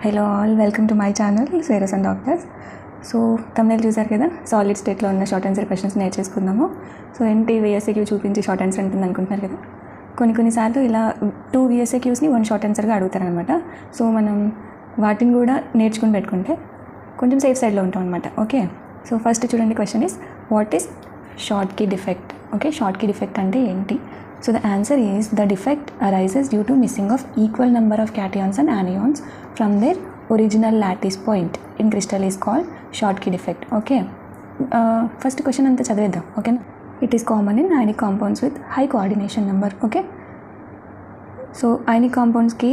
Hello all, welcome to my channel సేరస్ and doctors. So తమిళ చూసారు కదా, సాలిడ్ స్టేట్లో ఉన్న షార్ట్ ఆన్సర్ క్వశ్చన్స్ నేర్చేసుకుందాము. సో ఏంటి VSQ చూపించి షార్ట్ ఆన్సర్ ఉంటుంది అనుకుంటున్నారు కదా. కొన్నిసార్లు ఇలా 2 VSQస్ని 1 షార్ట్ ఆన్సర్గా అడుగుతారనమాట. సో మనం వాటిని కూడా నేర్చుకుని పెట్టుకుంటే కొంచెం సేఫ్ సైడ్లో ఉంటాం అనమాట. ఓకే, సో ఫస్ట్ చూడండి, question is what is Schottky defect. Okay, Schottky defect అంటే ఏంటి? So the answer is the defect arises due to missing of equal number of cations and anions from their original lattice point in crystal is called short key defect. Okay, first question anta chadivedam. Okay, it is common in ionic compounds with high coordination number. Okay, so ionic compounds ki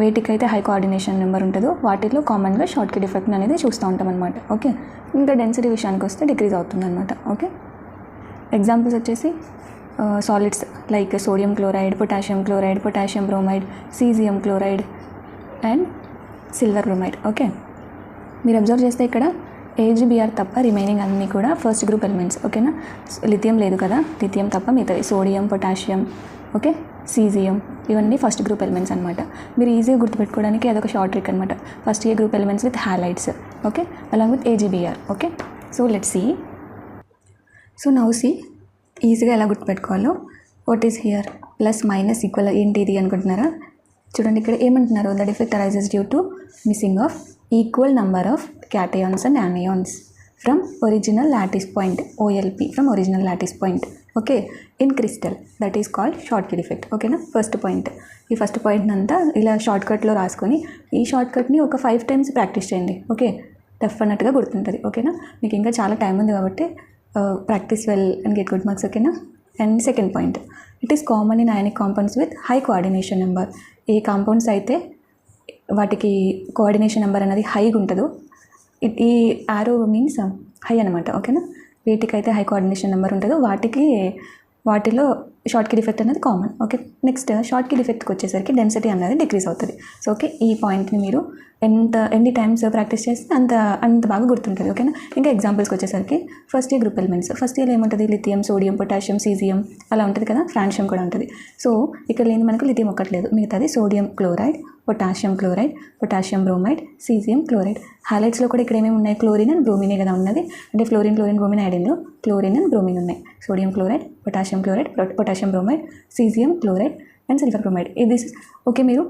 వేటికైతే high coordination number ఉంటుందో వాటిలో కామన్గా short key defect అనేది చూస్తూ ఉంటాం అనమాట. Okay, ఇంకా density విషయానికి వస్తే డిక్రీజ్ అవుతుంది అనమాట. ఓకే, ఎగ్జాంపుల్స్ వచ్చేసి solids like sodium chloride, potassium bromide, caesium chloride and silver bromide. Okay, మీరు అబ్జర్వ్ చేస్తే ఇక్కడ AgBr తప్ప రిమైనింగ్ అన్నీ కూడా ఫస్ట్ గ్రూప్ ఎలిమెంట్స్. ఓకేనా, లిథియం లేదు కదా, లిథియం తప్ప మిగతావి సోడియం, పొటాషియం, ఓకే, సీజియం, ఇవన్నీ ఫస్ట్ గ్రూప్ ఎలిమెంట్స్ అనమాట. మీరు ఈజీగా గుర్తుపెట్టుకోవడానికి అదొక షార్ట్ ట్రిక్ అనమాట. First group elements with halides. Okay, along with AgBr. Okay, so let's see. So now see ఈజీగా ఎలా గుర్తుపెట్టుకోవాలో. What is here plus minus equal ఏంటి ఇది అనుకుంటున్నారా? చూడండి, ఇక్కడ ఏమంటున్నారు, the defect arises due to missing of equal number of cations and anions from original lattice point, OLP, from original lattice point. Okay, in crystal, that is called Schottky defect. ఓకేనా, first point. ఈ first point అంతా ఇలా short కట్లో రాసుకొని ఈ short కట్ని ఒక 5 times practice చేయండి. Okay, tough అన్నట్టుగా గుర్తుంటుంది. ఓకేనా, మీకు ఇంకా చాలా టైం ఉంది కాబట్టి practice well and get good marks. ఓకేనా, and second point, it is common in ionic compounds with high coordination number. ఏ కాంపౌండ్స్ అయితే వాటికి కోఆర్డినేషన్ నెంబర్ అనేది హైగా ఉంటుందో, ఈ ఆరో మీన్స్ హై అనమాట. ఓకేనా, వీటికైతే హై కోఆర్డినేషన్ నెంబర్ ఉంటుందో వాటిలో షార్ట్ కీ డిఫెక్ట్ అనేది common. Okay, next Schottky డిఫెక్ట్కి వచ్చేసరికి డెన్సిటీ అనేది డిక్రీజ్ అవుతుంది. సో ఓకే, ఈ పాయింట్ని మీరు ఎన్ని టైమ్స్ ప్రాక్టీస్ చేస్తే అంత బాగా గుర్తుంటుంది. ఓకేనా, ఇంకా ఎగ్జాంపుల్స్కి వచ్చేసరికి first year group elements. First year ఏముంటుంది, లిథియం, సోడియం, పొటాషియం, సీజియం అలా ఉంటుంది కదా, ఫ్రాన్షియం కూడా ఉంటుంది. సో ఇక్కడ లేని మనకు లిథియం ఒక్కట్లేదు, మిగతాది sodium chloride, potassium chloride, potassium bromide, caesium chloride. హాలైట్స్లో కూడా ఇక్కడ ఏమేమి ఉన్నాయి, క్లోరిన్ అండ్ బ్రోమినే కదా ఉన్నది. అంటే ఫ్లోరిన్, బ్రోమిన్, ఐడిన్లో క్లోరిన్ అండ్ బ్రోమిన్ ఉన్నాయి. Sodium chloride, potassium chloride, potassium bromide, caesium chloride and silver bromide. ఇది ఓకే. మీరు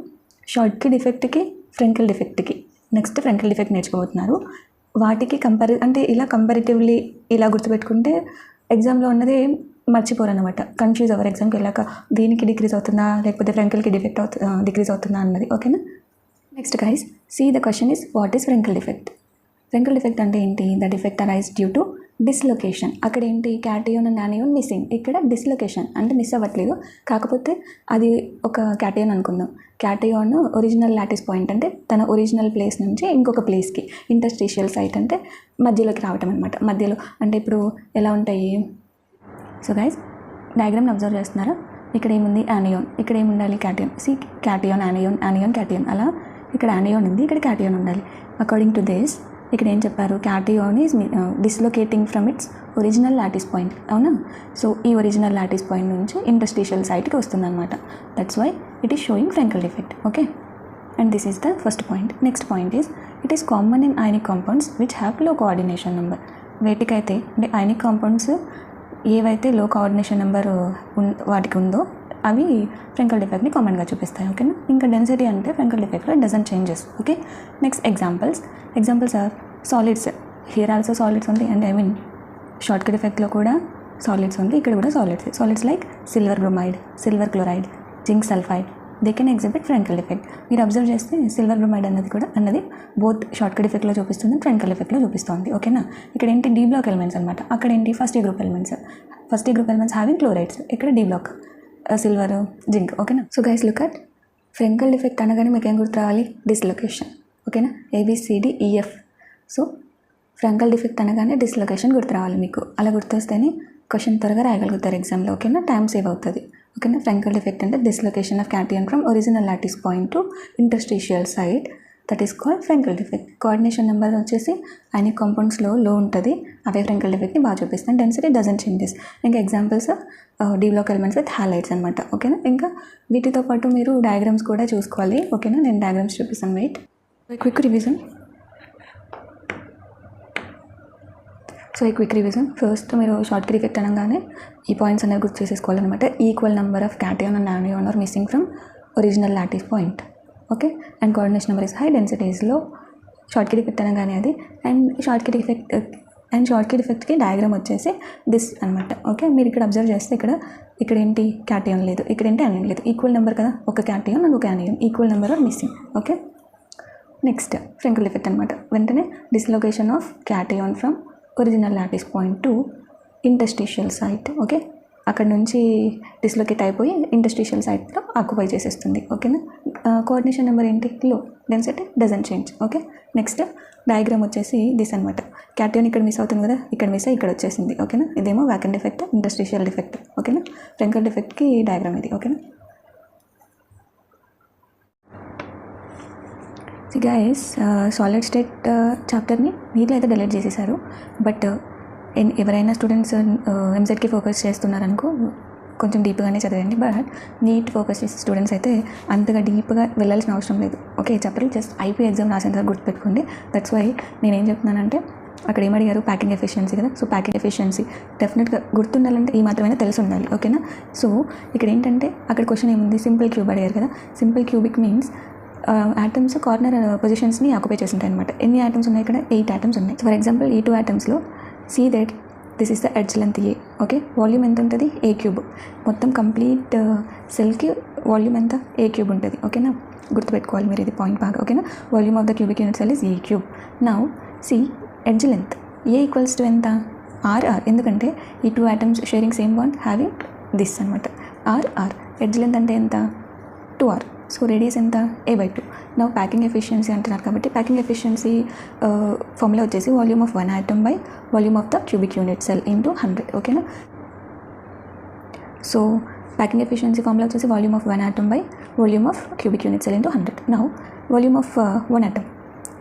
షార్ట్ కీ డిఫెక్ట్కి, ఫ్రెంకెల్ డిఫెక్ట్కి, నెక్స్ట్ ఫ్రెంకెల్ డిఫెక్ట్ నేర్చుకోబోతున్నారు. వాటికి అంటే ఇలా కంపారిటివ్లీ ఇలా గుర్తుపెట్టుకుంటే ఎగ్జామ్లో ఉన్నది మర్చిపోరు అనమాట. కన్ఫ్యూజ్ అవ్వరు ఎగ్జామ్కి వెళ్ళాక, దీనికి డిక్రీజ్ అవుతుందా లేకపోతే ఫ్రెంకెల్కి డిక్రీజ్ అవుతుందా అన్నది. ఓకేనా, next guys see the question is what is Frenkel defect. Frenkel defect అంటే ఏంటి? The defect arise due to dislocation. అక్కడ ఏంటి, క్యాటయాన్ అండ్ యానియాన్ మిస్సింగ్. ఇక్కడ డిస్లొకేషన్ అంటే మిస్ అవ్వట్లేదు, కాకపోతే అది ఒక క్యాటయాన్ అనుకుందాం. క్యాటయాన్ ఒరిజినల్ లాటిస్ పాయింట్ అంటే తన ఒరిజినల్ ప్లేస్ నుంచి ఇంకొక ప్లేస్కి, ఇంటర్స్టిషియల్ సైట్ అంటే మధ్యలోకి రావటం అనమాట. మధ్యలో అంటే ఇప్పుడు ఎలా ఉంటాయి. సో గైస్ డయాగ్రామ్ని అబ్జర్వ్ చేస్తున్నారా? ఇక్కడ ఏముంది, యానియాన్. ఇక్కడ ఏముండాలి, cation. See cation, anion, cation. అలా ఇక్కడ యానియాన్ ఉంది, ఇక్కడ క్యాటయాన్ ఉండాలి. అకార్డింగ్ టు దిస్ ఇక్కడ ఏం చెప్పారు, cation is dislocating from its original lattice point. అవునా? సో ఈ ఒరిజినల్ లాటిస్ పాయింట్ నుంచి ఇంటర్స్టిషియల్ సైట్కి వస్తుంది అనమాట. That's why it is showing Frenkel defect. Okay, and this is the first point. Next point is it is common in ionic compounds which have low coordination number. వేటికైతే అంటే ionic compounds ఏవైతే లో coordination number వాటికి ఉందో అవి ఫ్రెంకెల్ డిఫెక్ట్ని కామన్గా చూపిస్తాయి. ఓకేనా, ఇంకా డెన్సిటీ అంటే ఫ్రెంకెల్ డిఫెక్ట్లో doesn't changes. Okay, next examples are solids. Here also solids ఉంది, అండ్ షార్ట్ కీ డిఫెక్ట్లో కూడా సాలిడ్స్ ఉంది, ఇక్కడ కూడా solids like silver bromide, silver chloride, zinc sulphide, they can exhibit Frenkel defect. మీరు అబ్జర్వ్ చేస్తే సిల్వర్ బ్రోమైడ్ అన్నది బోత్ షార్ట్ కీ డిఫెక్ట్లో చూపిస్తుంది, ఫ్రెంకెల్ డిఫెక్ట్లో చూపిస్తుంది. ఓకేనా, ఇక్కడ ఏంటి, డి బ్లాక్ ఎలిమెంట్స్ అనమాట. అక్కడ ఏంటి, first group elements having chlorides, ఇక్కడ డి బ్లాక్ సిల్వర్, జింక్. ఓకేనా, so guys look at Frenkel defect అనగానే మీకు ఏం గుర్తు రావాలి, డిస్లొకేషన్. ఓకేనా, ABCDEF. సో ఫ్రెంకెల్ డిఫెక్ట్ అనగానే డిస్లొకేషన్ గుర్తు రావాలి మీకు. అలా గుర్తొస్తేనే క్వశ్చన్ త్వరగా రాయగలుగుతారు ఎగ్జామ్లో. ఓకేనా, టైం సేవ్ అవుతుంది. ఓకేనా, ఫ్రెంకెల్ డిఫెక్ట్ అంటే dislocation of cation from original lattice point to interstitial site, that is called Frenkel defect. Coordination number వచ్చేసి అయానిక్ కాంపౌండ్స్లో లో ఉంటుంది, అవే ఫ్రెంకెల్ డిఫెక్ట్ని బాగా చూపిస్తాను. Density doesn't changes. ఇంకా examples D block elements with halides అనమాట. ఓకేనా, ఇంకా వీటితో పాటు మీరు డయాగ్రామ్స్ కూడా చూసుకోవాలి. ఓకేనా, నేను డయాగ్రామ్స్ చూపిస్తాను. Wait. Quick revision. Quick revision first మీరు షార్ట్ కీ ఎఫెక్ట్ అనగానే ఈ పాయింట్స్ అనేవి గుర్తు చేసేసుకోవాలన్నమాట. Equal number of cation and anion are missing from original lattice point. Okay, and coordination number is high, density is low. Schottky effect అనగానే అది. And Schottky ఎఫెక్ట్కి diagram వచ్చేసి this అనమాట. ఓకే, మీరు ఇక్కడ అబ్జర్వ్ చేస్తే ఇక్కడ ఏంటి క్యాటయాన్ లేదు, ఇక్కడ ఏంటి యానియాన్ లేదు. ఈక్వల్ నెంబర్ కదా, ఒక క్యాటయాన్ అండ్ ఒక anion, equal number are missing. Okay, next Frenkel effect అనమాట. వెంటనే dislocation of cation from original lattice point to interstitial site. Okay, అక్కడ నుంచి డిస్లొకేట్ అయిపోయి ఇంటర్స్టిషియల్ సైట్లో ఆక్యుపై చేసేస్తుంది. ఓకేనా. కోఆర్డినేషన్ నెంబర్ ఏంటి, లో. Density doesn't change. Okay, next diagram వచ్చేసి దిస్ అనమాట. క్యాటయాన్ ఇక్కడ మిస్ అవుతుంది కదా, ఇక్కడ మిస్ అయ్యి ఇక్కడ వచ్చేసింది. ఓకేనా, ఇదేమో వ్యాకెంట్ డిఫెక్ట్, ఇంటర్స్టిషియల్ డిఫెక్ట్. ఓకేనా, ఫ్రెంకెల్ డిఫెక్ట్కి డయాగ్రామ్ ఇది. ఓకేనా. గైస్, సాలిడ్ స్టేట్ చాప్టర్ని మీరు అయితే డిలీట్ చేసేసారు. బట్ ఎవరైనా స్టూడెంట్స్ ఎంసెట్కి ఫోకస్ చేస్తున్నారనుకో కొంచెం డీప్గానే చదవండి. బట్ నీట్ ఫోకస్ చేసే స్టూడెంట్స్ అయితే అంతగా డీప్గా వెళ్ళాల్సిన అవసరం లేదు. Okay, chapter just IP exam రాసేంత గుర్తుపెట్టుకోండి. దట్స్ వై నేనేం చెప్తున్నానంటే, అక్కడ ఏమడిగారు, ప్యాకింగ్ ఎఫిషియన్సీ కదా. సో ప్యాకింగ్ ఎఫిషియన్సీ డెఫినెట్గా గుర్తుండాలంటే ఈ మాత్రమైనా తెలిసి ఉండాలి. ఓకేనా. సో ఇక్కడ ఏంటంటే, అక్కడ క్వశ్చన్ ఏముంది, సింపుల్ క్యూబ్ అడిగారు కదా. Simple cubic means atoms corner పొజిషన్స్ని ఆక్యుపై చేసి ఉంటాయి అనమాట. ఎన్ని ఆటమ్స్ ఉన్నాయి ఇక్కడ, 8 ఆటమ్స్ ఉన్నాయి. ఫర్ ఎగ్జాంపుల్ ఈ 2 ఆటమ్స్లో see that this is the edge length a. Okay, volume ఎంత ఉంటుంది, ఏ క్యూబ్. మొత్తం కంప్లీట్ సెల్కి వాల్యూమ్ ఎంత, ఏ క్యూబ్ ఉంటుంది. ఓకేనా, గుర్తుపెట్టుకోవాలి మీరు ఇది పాయింట్ బాగా. ఓకేనా, volume of the cubic unit cell is a cube. Now see edge length A equals to ఎంత, ఆర్. ఎందుకంటే ఈ 2 atoms sharing same bond having this అనమాట. ఆర్ ఎడ్జ్ లెంత్ అంటే ఎంత, 2r. సో రేడియస్ ఎంత, a/2. నా ప్యాకింగ్ ఎఫిషియన్సీ అంటున్నారు కాబట్టి ప్యాకింగ్ ఎఫిషియన్సీ ఫార్ములా వచ్చేసి volume of 1 atom by volume of the cubic unit cell into 100. ఓకేనా. సో ప్యాకింగ్ ఎఫిషియన్సీ ఫార్ములా వచ్చేసి volume of 1 atom by volume of cubic unit cell into 100. Now volume of 1 atom.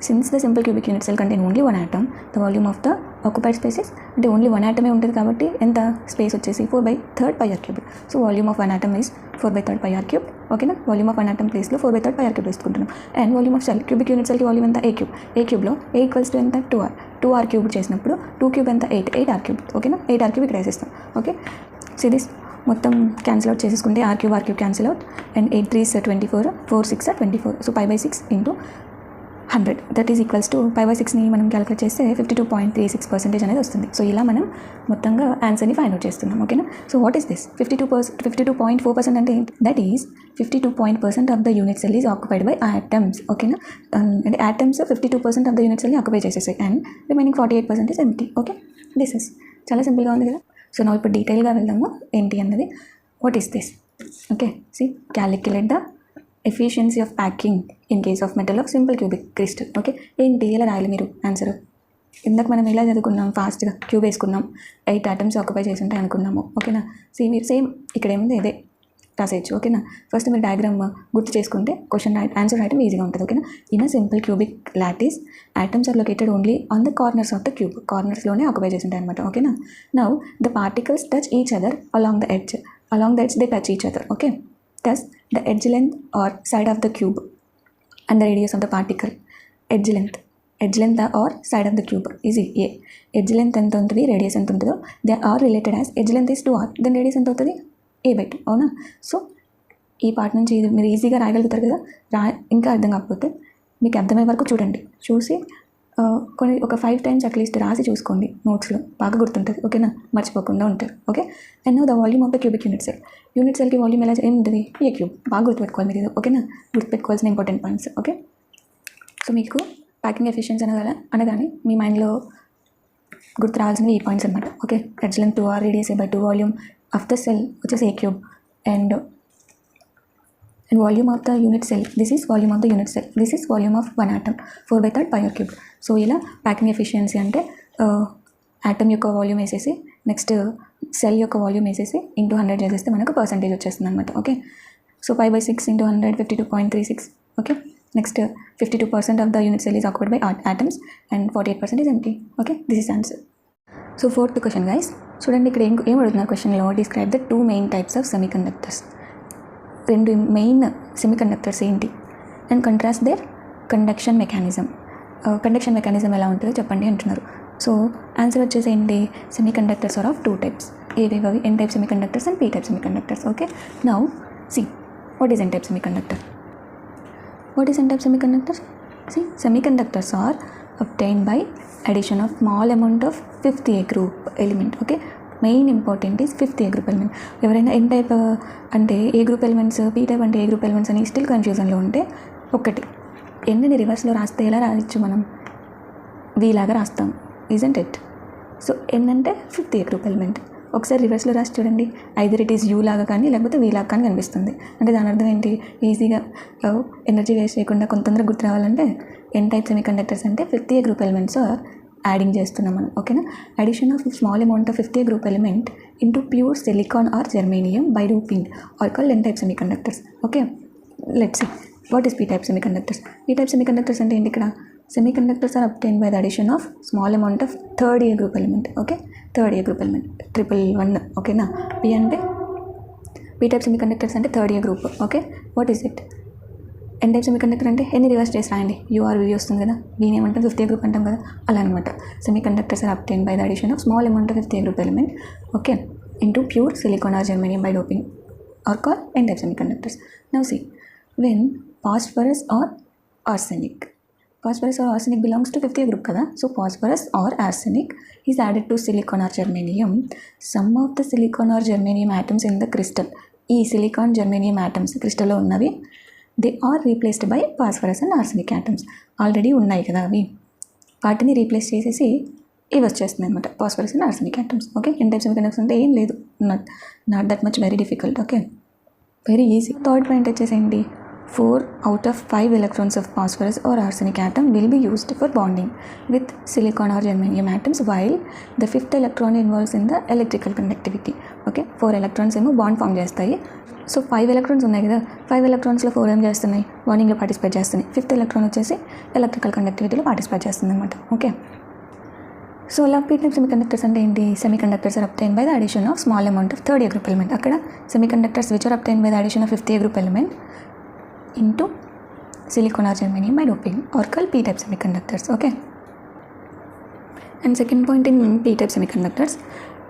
Since the simple cubic unit cell contain only 1 atom, the volume of the occupied space is అంటే only 1 atom ఉంటుంది కాబట్టి ఎంత space వచ్చేసి 4/3 πr³. So volume of 1 atom is 4/3 πr³. ఓకేనా, volume of 1 atom ప్లేస్లో 4/3 πr³ వేసుకుంటున్నాం. And volume of cell cubic unit సెల్కి volume ఎంత, ఏ క్యూబ్లో ఏ ఈక్వల్స్ టు ఎంత, 2r క్యూబ్ చేసినప్పుడు 2 క్యూబ్ ఎంత, 8r³. ఓకేనా, 8r³ ఇక్కడ వేసేస్తాం. ఓకే, సో దిస్ మొత్తం క్యాన్సిల్ అవుట్ చేసేసుకుంటే r³ cancel out. And 8 3s 24, 4 6 24. So π/6 into 100 that is equals to π/6ని మనం క్యాలిక్యులేట్ చేస్తే 52.36% అనేది వస్తుంది. సో ఇలా మనం మొత్తంగా ఆన్సర్ని ఫైండ్ అవుట్ చేస్తున్నాం. ఓకేనా. సో వాట్ ఈస్ దిస్ 52.4% అంటే that is 52% of the unit cell is occupied by atoms. ఓకేనా, అంటే ఆటమ్స్ 52% ఆఫ్ ద యూనిట్ సెల్ని ఆక్యుపై చేసేసాయి and remaining 48% is empty. Okay, this is చాలా సింపుల్గా ఉంది కదా. సో నా ఇప్పుడు డీటెయిల్గా వెళ్దాము ఏంటి అన్నది. What is this. Okay, see calculate the efficiency of packing in case of metal of simple cubic crystal. Okay, ఏంటి ఎలా రాయాలి మీరు ఆన్సర్. ఇందాక మనం ఎలా చదువుకున్నాం, ఫాస్ట్గా క్యూబ్ వేసుకున్నాం, 8 ఆటమ్స్ ఆక్యుపై చేసి ఉంటాయి అనుకున్నాము. ఓకేనా, మీరు సేమ్ ఇక్కడ ఏముంది ఇదే రాసేయచ్చు. ఓకేనా, ఫస్ట్ మీరు డయాగ్రామ్ గుర్తు చేసుకుంటే క్వశ్చన్ ఆన్సర్ రాయడం ఈజీగా ఉంటుంది. ఓకేనా, in a simple cubic lattice atoms are located only on the corners of the cube. కార్నర్స్లోనే ఆక్యుపై చేసి ఉంటాయి అనమాట. ఓకేనా, now the particles touch each other along the edge. Along the edge they touch each other. Okay, thus the edge length or side of the cube and the radius of the particle. edge length or side of the cube is a. edge length ఎంత ఉంటుంది, radius ఎంత ఉంటుందో they are related as edge length is 2r, then radius ఎంత అవుతుంది, a/2. అవునా. So ఈ part నుంచి మీరు ఈజీగా రాయగలుగుతారు కదా. ఇంకా అర్థం కాకపోతే మీకు అర్థమయ్యే వరకు చూడండి, చూసి కొన్ని ఒక 5 times అట్లీస్ట్ రాసి చూసుకోండి నోట్స్లో, బాగా గుర్తుంటుంది. ఓకేనా, మర్చిపోకుండా ఉంటారు. Okay, and the volume of the cubic unit సెల్కి వాల్యూమ్ ఎలా ఏముంటుంది, ఏ క్యూబ్. బాగా గుర్తుపెట్టుకోవాలి మీరు ఇది. ఓకేనా, గుర్తుపెట్టుకోవాల్సిన ఇంపార్టెంట్ పాయింట్స్. ఓకే, సో మీకు ప్యాకింగ్ ఎఫిషియన్సీ అనగానే మీ మైండ్లో గుర్తు రావాల్సినవి ఈ పాయింట్స్ అనమాట. Okay, edge length 2r, radius a/2, volume of the cell వచ్చేసి a cube, and volume of the unit cell, this is volume of the unit cell, this is volume of 1 atom, 4/3 πr³. So ఇలా packing efficiency అంటే atom యొక్క volume వేసేసి next cell యొక్క volume వేసేసి into 100 చేసేస్తే మనకు percentage వచ్చేస్తుంది అనమాట. Okay, so π/6 into 100 52.36. Okay, next 52% of the unit cell is occupied by atoms and 48% is empty. Okay, this is answer. So 4th question guys, చూడండి ఇక్కడ ఏం అడుగుతున్నారు క్వశ్చన్లో, describe the 2 main types of semi conductors. 2 main semi conductors ఏంటి and contrast their conduction mechanism. Conduction mechanism ఎలా ఉంటుందో చెప్పండి అంటున్నారు. సో ఆన్సర్ వచ్చేసి ఏంటి, semi conductors are of two types. ఏవేవి అవి, N type semi conductors and P type semi conductors. Okay, now see what is N type semiconductor. What is n-type semiconductor? See, semiconductors are obtained by addition of small amount of fifth A group element. Okay, main important is fifth A group element. ఎవరైనా ఎన్ type అంటే ఏ group elements, P type అంటే ఏ group elements అని still కన్ఫ్యూజన్లో ఉంటే, ఒకటి ఎన్ని రివర్స్లో రాస్తే ఎలా రాయొచ్చు మనం, వీలాగా రాస్తాం, ఇజంట్ ఇట్. సో ఎన్ అంటే ఫిఫ్త్ ఏ గ్రూప్ ఎలిమెంట్. ఒకసారి రివర్స్లో రాసి చూడండి, ఐదర్ ఇట్ ఈస్ యూ లాగా కానీ లేకపోతే వీ లాగా కానీ కనిపిస్తుంది. అంటే దాని అర్థం ఏంటి, ఈజీగా ఎనర్జీ వేస్ట్ చేయకుండా కొంత తొందరగా గుర్తు రావాలంటే ఎన్ టైప్ సెమీ కండక్టర్స్ అంటే fifth A group elements adding చేస్తున్నాం మనం. ఓకేనా, addition of small amount of fifth A group element into pure silicon or germanium by doping are called N type semi conductors. Okay, let's see what is P type semi conductors. P type semi conductors అంటే ఏంటి, ఇక్కడ semi conductors are obtain by the addition of small amount of third A group element. Okay, third A group element 111. ఓకేనా, P అంటే P type semi conductors అంటే third A group. Okay, what is it. N type semiconductor అంటే ఎన్ని reverse చేసి రాయండి, you're వి వస్తుంది కదా, వీని ఏమంటాం ఫిఫ్త్ ఏ గ్రూప్ అంటాం కదా, అలా అనమాట. Semi conductors are obtain by the addition of small amount of fifth A group element, okay, into pure silicon or germanium by doping are call N type semi conductors. Now see, when phosphorus or arsenic. Phosphorus or arsenic belongs to fifth A group kada. So phosphorus or arsenic is added to silicon or germanium. Some of the silicon or germanium atoms in the crystal, ఈ silicon germanium atoms crystal లో ఉన్నవి, they are replaced by phosphorus and arsenic atoms. Already ఉన్నాయి కదా అవి, వాటిని replace చేసేసి ఇవి వచ్చేస్తుంది అనమాట, phosphorus and arsenic atoms. Okay, N type semiconductors అంటే ఏం లేదు, not that much very difficult. Okay, very easy. Third point వచ్చేసేయండి, 4 out of 5 electrons of phosphorus or arsenic atom will be used for bonding with silicon or germanium atoms, while the fifth electron involves in the electrical conductivity. Okay, 4 electrons ఏమో bond form చేస్తాయి. So 5 electrons ఉన్నాయి కదా, 5 electronsలో 4 ఏం చేస్తున్నాయి, బాండింగ్లో participate చేస్తున్నాయి. Fifth electron వచ్చేసి ఎలక్ట్రికల్ కండక్టివిటీలో పార్టిసిపేట్ చేస్తుంది అనమాట. ఓకే, సో అలా పీ టైప్ సెమీ కండక్టర్స్ అంటే ఏంటి, semi conductors are obtain by the addition of small amount of third A group element. అక్కడ semi conductors which are obtain by the addition of fifth A group element into silicon or germanium by doping or called p-type semiconductors. Okay, and second point in p-type semiconductors,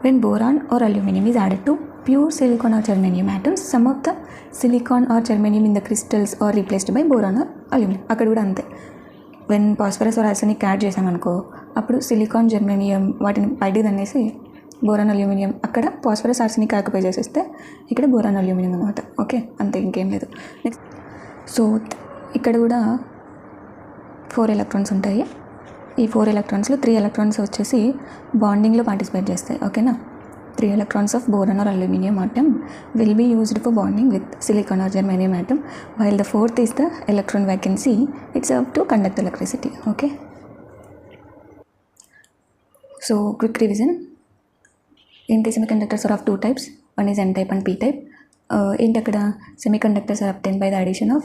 when boron or aluminum is added to pure silicon or germanium atoms, some of the silicon or germanium in the crystals are replaced by boron or aluminum. అక్కడ కూడా అంతే, when phosphorus or arsenic add చేసామనుకో, అప్పుడు silicon germanium వాటిని బయటికి తన్నేసి boron aluminium, అక్కడ phosphorus arsenic occupy చేసేస్తే ఇక్కడ బోరాన్ అల్యూమినియం అనమాట. ఓకే, అంతే, ఇంకేం లేదు. నెక్స్ట్, సో ఇక్కడ కూడా 4 electrons ఉంటాయి. ఈ 4 electronsలో 3 electrons వచ్చేసి బాండింగ్లో పార్టిసిపేట్ చేస్తాయి. ఓకేనా, 3 electrons of boron or aluminum atom will be used for bonding with silicon or germanium atom, while the fourth is the electron vacancy. It serves to conduct electricity. Okay, so quick revision. ఏంటి, semiconductors are of two types. One is n-type and p-type. ఏంటి అక్కడ, semiconductors are obtained by the addition of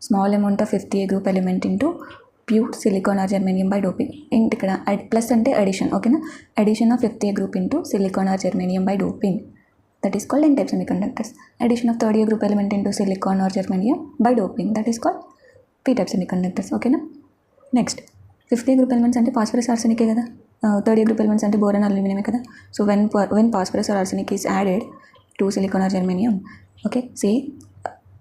small amount of fifth A group element into pure silicon or germanium by doping. ఏంటి ఇక్కడ plus అంటే addition. ఓకేనా, addition of fifth A group into silicon or germanium by doping, that is called N type semiconductors. Addition of third A group element into silicon or germanium by doping, that is called P type semiconductors. ఓకేనా, next fifth A group elements అంటే phosphorus ఆర్సెనికే కదా, third A group elements అంటే boron అల్యూమినియమే కదా. So when phosphorus or arsenic is added to silicon or germanium, okay,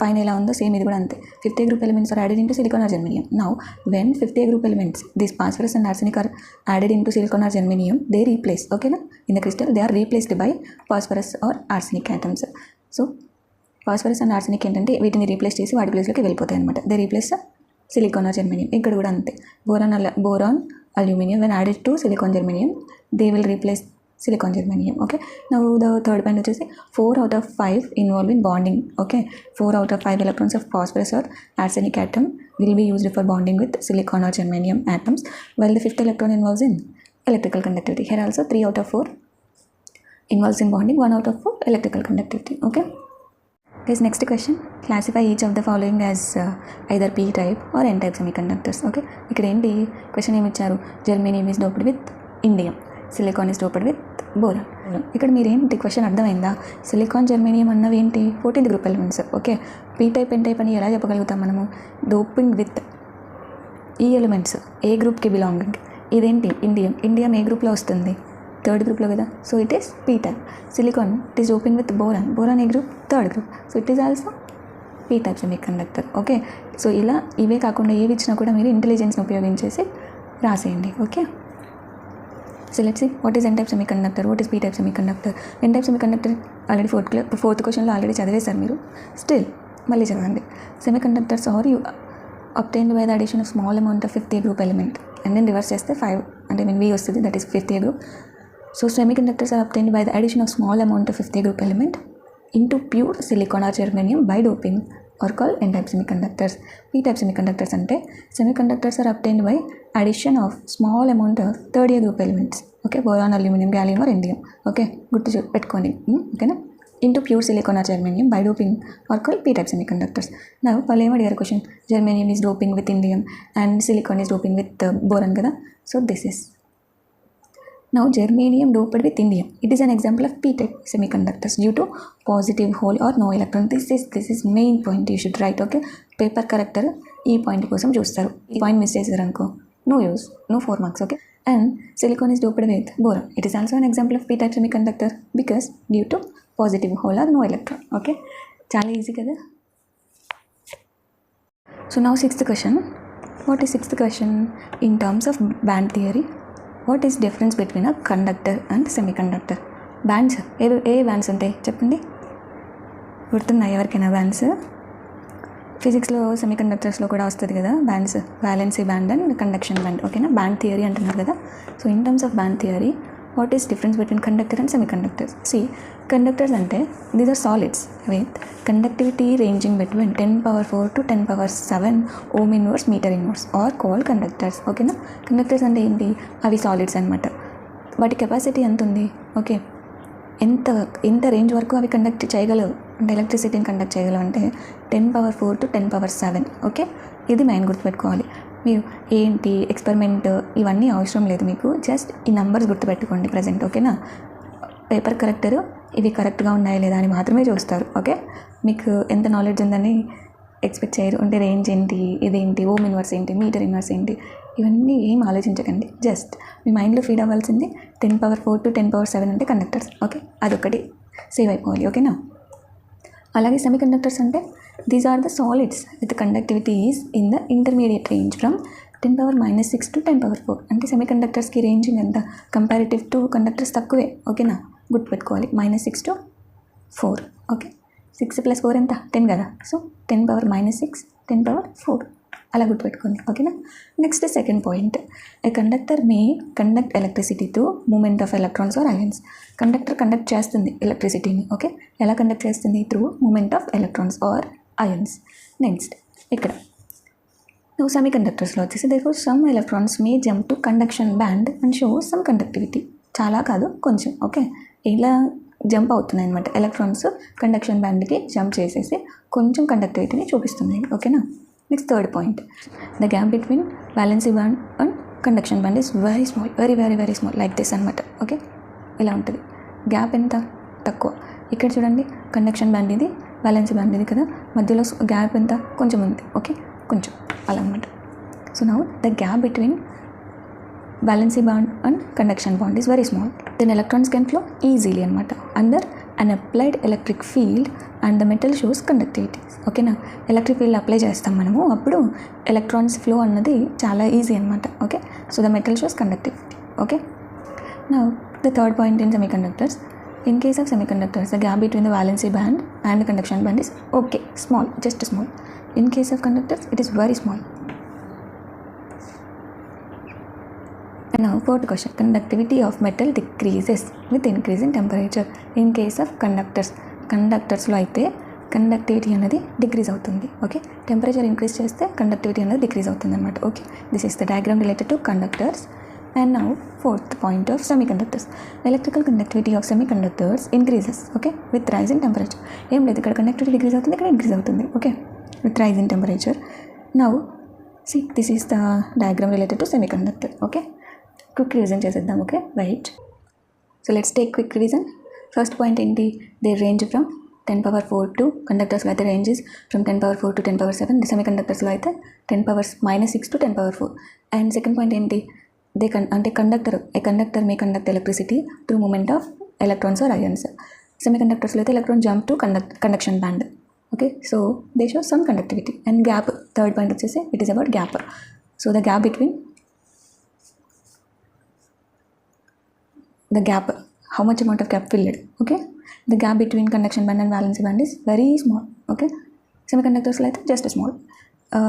పైన ఎలా ఉందో సేమ్ ఇది కూడా అంతే. Fifth A group elements are added into silicon or germanium. Now when fifth A group elements this phosphorus and arsenic are added into silicon or germanium, they replace, ఓకేనా, in the crystal they are replaced by phosphorus or arsenic atoms. So phosphorus and arsenic ఏంటంటే వీటిని replace చేసి వాటి ప్లేస్లోకి వెళ్ళిపోతాయి అనమాట. They replace silicon or germanium. ఇక్కడ కూడా అంతే, boron aluminium when added to silicon germanium, they will replace silicon germanium. Okay, now the third point is 4 out of 5 involved in bonding. Okay, 4 out of 5 electrons of phosphorus or arsenic atom will be used for bonding with silicon or germanium atoms, while the fifth electron involves in electrical conductivity. Here also 3 out of 4 involves in bonding, 1 out of 4 electrical conductivity. Okay guys, next question, classify each of the following as either p type or n type semiconductors. Okay, ఇక్కడ ఏంటి question ఏమి ఇచ్చారు, germanium is doped with indium, silicon is doped with boron. ఇక్కడ మీరు ఏంటి question అర్థమైందా, silicon germanium అన్నవి ఏంటి 14th group elements. Okay, P type N type అని ఎలా చెప్పగలుగుతాం మనము, డోపింగ్ విత్ ఈ ఎలిమెంట్స్ ఏ గ్రూప్కి బిలాంగింగ్. ఇదేంటి ఇండియం ఏ గ్రూప్లో వస్తుంది, థర్డ్ గ్రూప్లో కదా. So it is P type. Silicon it is doping with boron A group, third group. So it is also P type semiconductor. Okay, so ఇలా ఇవే కాకుండా ఏవి ఇచ్చినా కూడా మీరు ఇంటెలిజెన్స్ని ఉపయోగించేసి రాసేయండి. Okay, so let's see what is N type semiconductor, what is P type semiconductor. N type semiconductor already fourth క్వశ్చన్లో ఆల్రెడీ చదివేశారు మీరు, స్టిల్ మళ్ళీ చదవండి. Semiconductors are you obtained by the addition of small amount of fifth A group element, and then reverse చేస్తే 5 అంటే V వస్తుంది, that is fifth A group. So semiconductors are obtained by the addition of small amount of fifth A group element into pure silicon or germanium by doping or called n-type semiconductors. p-type semiconductors అంటే semiconductors are obtained by addition of small amount of third A group elements. Okay, boron, aluminum, gallium or indium. Okay, గుర్తు పెట్టుకోండి. ఓకేనా, into pure silicon or germanium by doping are called p-type semiconductors. Now Palema dear question, germanium is doping with indium and silicon is doping with boron kada. So this is now germanium doped with indium. It is an example of p-type semiconductors due to positive hole or no electron. This is main point you should write. Okay, paper corrector ee point kosam chustaru, ee point miss chesaru anko no use, no 4 marks. Okay, and silicon is doped with boron. It is also an example of p-type semiconductor because due to positive hole are no electron. Okay, చాలా easy కదా. So now sixth question. What is sixth question? In terms of band theory, what is difference between a conductor and semiconductor? Bands ఏ bands ఉంటాయి చెప్పండి, గుర్తున్నాయి ఎవరికైనా bands? ఫిజిక్స్లో semi కండక్టర్స్లో కూడా వస్తుంది కదా bands, valency band and conduction band. ఓకేనా, బ్యాండ్ థియరీ అంటున్నారు కదా. So in terms of band theory, what is difference between conductor and semiconductors? See, conductors ante these are solids with conductivity ranging between 10 power 4 to 10 power 7 ohm inverse meter inverse are called conductors. Okay na, conductors ante enti avi solids anamata. వాటి capacity ఎంత ఉంది? Okay, ఎంత range వరకు అవి conduct చేయగలవు అంటే ఎలక్ట్రిసిటీని conduct చేయగలవు అంటే 10 power 4 to 10 power 7. ఓకే, ఇది మెయిన్ గుర్తుపెట్టుకోవాలి. మీరు ఏంటి ఎక్స్పెరిమెంట్ ఇవన్నీ అవసరం లేదు మీకు, జస్ట్ ఈ నెంబర్స్ గుర్తుపెట్టుకోండి ప్రజెంట్. ఓకేనా, పేపర్ కరెక్టర్ ఇవి కరెక్ట్గా ఉన్నాయా లేదా అని మాత్రమే చూస్తారు. ఓకే, మీకు ఎంత నాలెడ్జ్ ఉందని ఎక్స్పెక్ట్ చేయరు. అంటే రేంజ్ ఏంటి, ఇదేంటి, ఓమ్ ఇన్వర్స్ ఏంటి, మీటర్ ఇన్వర్స్ ఏంటి, ఇవన్నీ ఏం ఆలోచించకండి. జస్ట్ మీ మైండ్లో ఫీడ్ అవ్వాల్సింది 10 power 4 to 10 power 7 అంటే కండక్టర్స్. ఓకే, అదొకటి సేవ్ అయిపోవాలి. ఓకేనా, అలాగే సెమీ కండక్టర్స్ అంటే these are the solids with conductivity is in the intermediate range from 10 power -6 to 10 power 4. అంటే సెమీ కండక్టర్స్కి రేంజింగ్ ఎంత కంపారిటివ్ టు కండక్టర్స్ తక్కువే. ఓకేనా, గుర్తుపెట్టుకోవాలి, -6 to 4. ఓకే, 6 + 4 ఎంత 10 కదా. సో 10 power -6 10 power 4 అలా గుర్తుపెట్టుకోండి. ఓకేనా, next second point, a conductor may conduct electricity through moment of electrons or ions. Conductor conduct చేస్తుంది ఎలక్ట్రిసిటీని. ఓకే, ఎలా కండక్ట్ చేస్తుంది? Through moment of electrons or ions. Next ఇక్కడ నువ్వు సెమీ కండక్టర్స్లో వచ్చేసి there some electrons may jump to conduction band and show some conductivity. చాలా కాదు, కొంచెం. ఓకే, ఇలా జంప్ అవుతున్నాయి అనమాట. ఎలక్ట్రాన్స్ కండక్షన్ బ్యాండ్కి జంప్ చేసేసి కొంచెం కండక్టివిటీని చూపిస్తుంది. ఓకేనా, next third point, the gap between valency band and conduction band is very small, very small, like this అనమాట. ఓకే, ఇలా ఉంటుంది. గ్యాప్ ఎంత తక్కువ. ఇక్కడ చూడండి, కండక్షన్ బ్యాండ్ ఇది, వ్యాలెన్సీ బ్యాండ్ ఇది కదా, మధ్యలో గ్యాప్ ఎంత కొంచెం ఉంది. ఓకే, కొంచెం అలా అనమాట. So now the gap between valency band and conduction band is very small. Then electrons can flow easily అనమాట under an applied electric field and the metal shows conductivity. ఓకేనా, ఎలక్ట్రిక్ ఫీల్డ్ అప్లై చేస్తాం మనము, అప్పుడు electrons flow అన్నది చాలా easy అనమాట. Okay, so the metal shows conductivity. Okay, now the third point in semi conductors, in case of semiconductors the gap between the valency band and the conduction band is okay, small, just small. In case of conductors it is very small. And now fourth question, conductivity of metal decreases with increase in temperature. In case of కండక్టర్స్లో అయితే conductivity అనేది decrease అవుతుంది. Okay, temperature increase చేస్తే conductivity అనేది decrease అవుతుంది అనమాట. Okay, this is the diagram related to conductors. And now fourth point of semiconductors, electrical conductivity of semiconductors increases, okay, with rise in temperature. ఏం లేదు, ఇక్కడ conductivity decrease అవుతుంది, ఇక్కడ increase అవుతుంది. Okay, with rise in temperature. Now see, this is the diagram related to semiconductor. Okay, quick revision చేసేద్దాం. Okay, right. So let's take quick revision. First point ఏంటి, they range from 10^4 to కండక్టర్స్లో అయితే ranges from 10^4 to 10^7. సెమీకండక్టర్స్లో అయితే 10^-6 to 10^4. And second point ఏంటి, అంటే conductor may conduct electricity through moment of electrons or ions. సెమీకండక్టర్స్లో అయితే electron jump to conduction band. Okay, so they show some conductivity. And gap, third point వచ్చేసి it is about gap. So the gap between the gap, how much amount of gap filled. Okay, the gap between conduction band and valency band is very small. Okay, semiconductors like just small.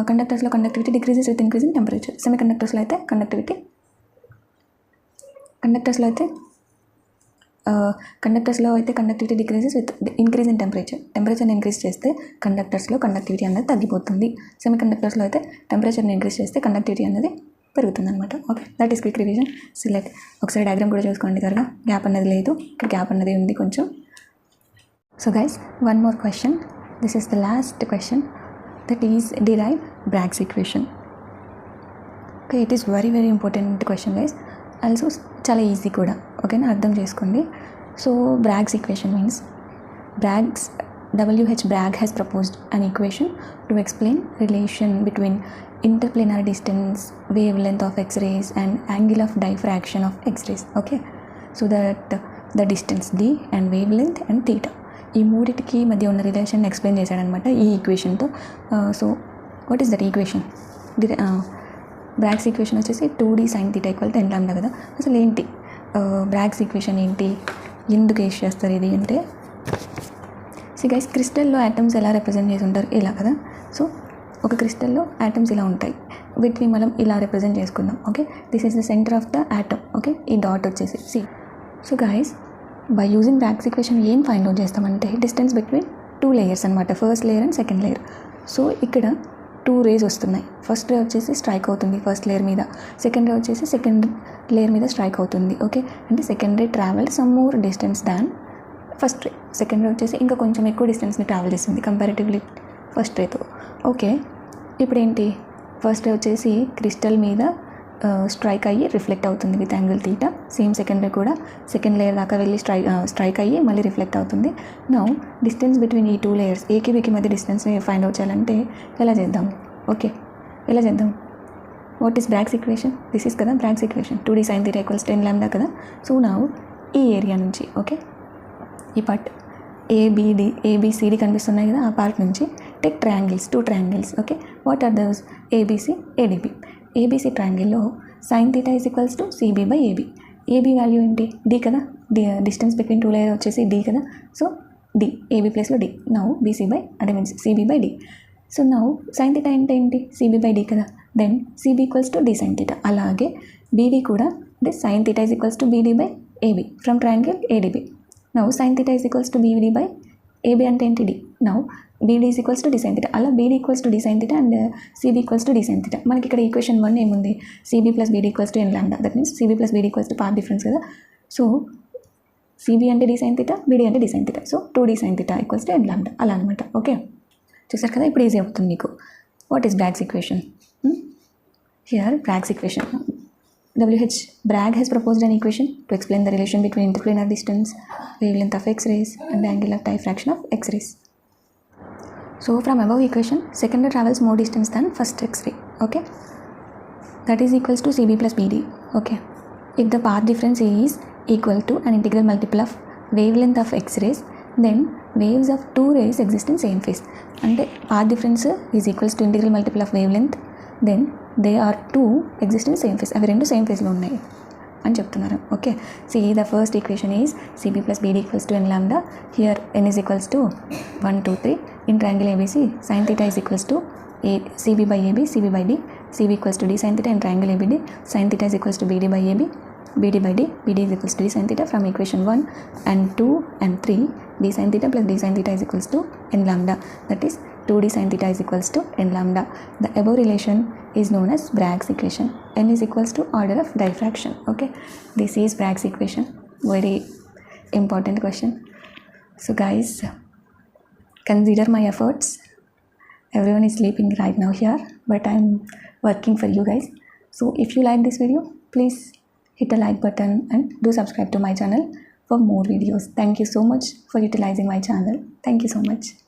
Conductors lo conductivity decreases with increase in temperature. Semiconductors lo aithe conductivity decreases with increase in temperature. Temperature increase చేస్తే conductors లో conductivity అనేది తగ్గిపోతుంది. Semiconductors లో అయితే temperature increase చేస్తే conductivity అనేది పెరుగుతుంది అనమాట. Okay, that is quick revision. Like ఒకసారి డయాగ్రామ్ కూడా చూసుకోండి. త్వరగా గ్యాప్ అన్నది లేదు, ఇక్కడ గ్యాప్ అన్నది ఉంది కొంచెం. So guys, one more question. This is the last question, that is derive Bragg's equation. Okay, it is very very important question guys. Also చాలా ఈజీ కూడా. ఓకేనా, అర్థం చేసుకోండి. So Bragg's equation means W.H. Bragg has proposed an equation to explain relation between interplanar distance, wavelength of X-rays and angle of diffraction of X-rays. Okay, so that the distance d and wavelength and theta, ఈ మూడిటికి మధ్య ఉన్న relation explain చేశాడనమాట ఈ ఈక్వేషన్తో. So what is that equation? Bragg's equation వచ్చేసి 2D sin theta = n lambda కదా. అసలు ఏంటి బ్రాగ్స్ ఈక్వేషన్ ఏంటి, ఎందుకు యూస్ చేస్తారు ఇది అంటే, సి గైస్, క్రిస్టల్లో యాటమ్స్ ఎలా రిప్రజెంట్ చేసి ఉంటారు, ఇలా కదా. సో ఒక క్రిస్టల్లో యాటమ్స్ ఇలా ఉంటాయి, వీటిని మనం ఇలా రిప్రజెంట్ చేసుకుందాం. Okay, this is the centre of the atom. Okay, ఈ డాట్ వచ్చేసి C. So guys, by using Bragg's equation ఏం ఫైండ్ అవుట్ చేస్తామంటే డిస్టెన్స్ బిట్వీన్ 2 లేయర్స్ అనమాట, first layer and second layer. So ఇక్కడ 2 రేస్ వస్తున్నాయి. ఫస్ట్ రే వచ్చేసి strike అవుతుంది first layer మీద, సెకండ్ రే వచ్చేసి సెకండ్ లేయర్ మీద స్ట్రైక్ అవుతుంది. ఓకే, అంటే second ray travel some more distance than first ray. Second ray వచ్చేసి ఇంకా కొంచెం ఎక్కువ డిస్టెన్స్ని ట్రావెల్ చేస్తుంది కంపారిటివ్లీ ఫస్ట్ రేతో. ఓకే, ఇప్పుడు ఏంటి, ఫస్ట్ రే వచ్చేసి క్రిస్టల్ మీద స్ట్రైక్ అయ్యి రిఫ్లెక్ట్ అవుతుంది with angle theta. Same second రే కూడా సెకండ్ లేయర్ దాకా వెళ్ళి స్ట్రైక్ అయ్యి మళ్ళీ రిఫ్లెక్ట్ అవుతుంది. నౌ డిస్టెన్స్ బిట్వీన్ ఈ 2 లేయర్స్, ఏకి బీకి మధ్య డిస్టెన్స్ని ఫైండ్ అవుట్ చేయాలంటే ఎలా చేద్దాం? ఓకే, ఎలా చేద్దాం? What is Bragg's equation? This is కదా Bragg's equation, 2D sin theta = n lambda కదా. సో నౌ ఈ ఏరియా నుంచి, ఓకే, ఈ పార్ట్ ఏబిసిడి కనిపిస్తున్నాయి కదా, ఆ పార్ట్ నుంచి take triangles, 2 triangles. Okay, what are those? A B C, A D B. A B C ట్రయాంగిల్లో sin theta = CB/AB. A B value ఏంటి? డి కదా, డిస్టెన్స్ బిట్వీన్ 2 లేయర్ వచ్చేసి డి కదా. సో డి, ఏబి ప్లేస్లో డి. నౌ అంటే means CB/D. So now sin theta అంటే ఏంటి? CB/D కదా. Then CB = D sin theta. అలాగే BD కూడా అంటే sin theta = BD/AB from triangle ADB. Now sin theta = BD/AB అంటే ఏంటి? D. Now BD = D sin theta. అలా BD = D sin theta and CB = D sin theta. మనకి ఇక్కడ equation 1 ఏముంది? CB + BD = n lambda. That means CB + BD = path difference కదా. So CB అంటే D sin theta, BD అంటే D sin theta. So 2D sin theta = n lambda అలా అనమాట. Okay, చూసారు కదా, ఇప్పుడు ఈజీ అవుతుంది మీకు. What is Bragg's equation? Here Bragg's equation, W.H. Bragg has proposed an equation to explain the relation between interplanar distance, wavelength of X-rays and angle of diffraction of X-rays. So from above equation, second ray travels more distance than first X-ray. Okay, that is equals to CB plus BD. Okay, if the path difference is equal to an integral multiple of wavelength of X-rays, then waves of 2 rays exist in same phase. And path difference is equals to integral multiple of wavelength, then they are 2 exist in same phase. అవి 2 same ఫేజ్లో ఉన్నాయి అని చెప్తున్నారు. Okay, see the first equation is CB + BD = n lambda. Here n is equals to 1, 2, 3 in triangle ABC. sin theta is equals to CB/AB, CB/D. CB = D sin theta in triangle ABD. sin theta is equals to BD/AB, BD/D. BD is equals to D sin theta. From equation 1 and 2 and 3, D sin theta plus D sin theta is equals to n lambda. That is 2D sin theta is equals to n lambda. The above relation is known as Bragg's equation. N is equals to order of diffraction. Okay, this is Bragg's equation. Very important question. So guys, consider my efforts. Everyone is sleeping right now here, but I'm working for you guys. So if you like this video, please hit the like button and do subscribe to my channel for more videos. Thank you so much for utilizing my channel. Thank you so much.